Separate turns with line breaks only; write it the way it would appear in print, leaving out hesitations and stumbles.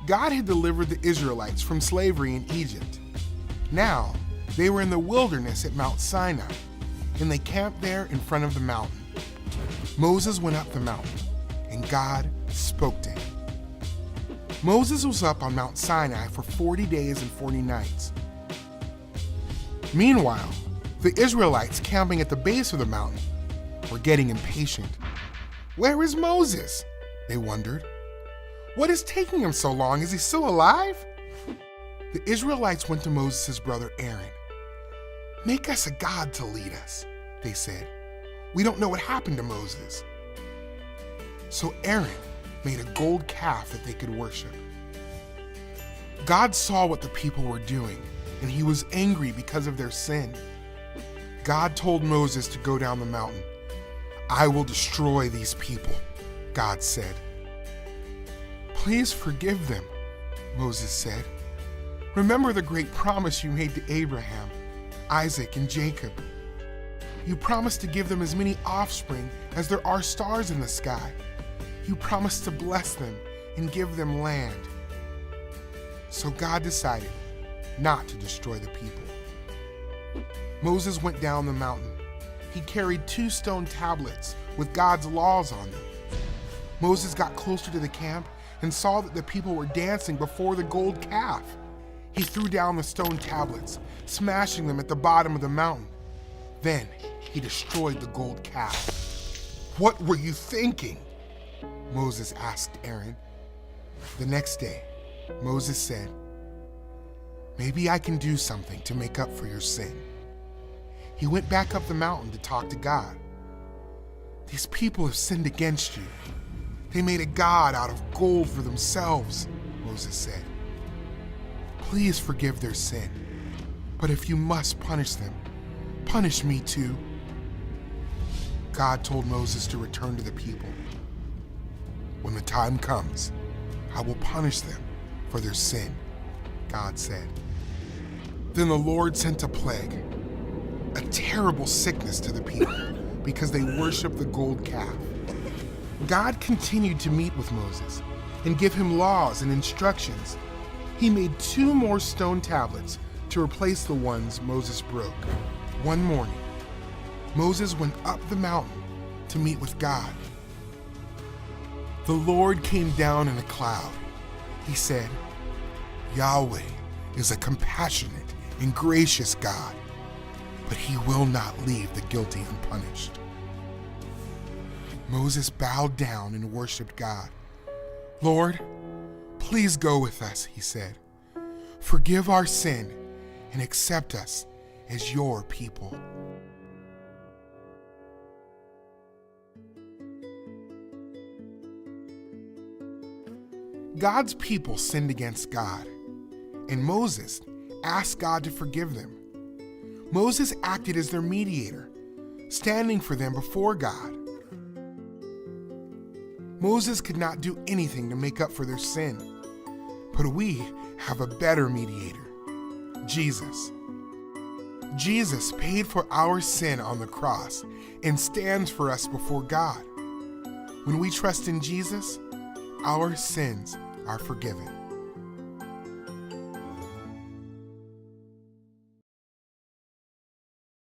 God had delivered the Israelites from slavery in Egypt. Now, they were in the wilderness at Mount Sinai, and they camped there in front of the mountain. Moses went up the mountain, and God spoke to him. Moses was up on Mount Sinai for 40 days and 40 nights. Meanwhile, the Israelites camping at the base of the mountain were getting impatient. Where is Moses? They wondered. What is taking him so long? Is he still alive? The Israelites went to Moses' brother Aaron. Make us a god to lead us, they said. We don't know what happened to Moses. So Aaron made a gold calf that they could worship. God saw what the people were doing, and he was angry because of their sin. God told Moses to go down the mountain. I will destroy these people, God said. Please forgive them, Moses said. Remember the great promise you made to Abraham, Isaac, and Jacob. You promised to give them as many offspring as there are stars in the sky. You promised to bless them and give them land. So God decided not to destroy the people. Moses went down the mountain. He carried 2 stone tablets with God's laws on them. Moses got closer to the camp and saw that the people were dancing before the gold calf. He threw down the stone tablets, smashing them at the bottom of the mountain. Then he destroyed the gold calf. What were you thinking? Moses asked Aaron. The next day, Moses said, maybe I can do something to make up for your sin. He went back up the mountain to talk to God. These people have sinned against you. They made a god out of gold for themselves, Moses said. Please forgive their sin. But if you must punish them, punish me too. God told Moses to return to the people. When the time comes, I will punish them for their sin, God said. Then the Lord sent a plague, a terrible sickness to the people because they worshiped the gold calf. God continued to meet with Moses and give him laws and instructions. He made 2 more stone tablets to replace the ones Moses broke. One morning, Moses went up the mountain to meet with God. The Lord came down in a cloud. He said, Yahweh is a compassionate and gracious God, but he will not leave the guilty unpunished. Moses bowed down and worshiped God. Lord, please go with us, he said. Forgive our sin and accept us as your people. God's people sinned against God, and Moses asked God to forgive them. Moses acted as their mediator, standing for them before God. Moses could not do anything to make up for their sin, but we have a better mediator, Jesus. Jesus paid for our sin on the cross and stands for us before God. When we trust in Jesus, our sins are forgiven.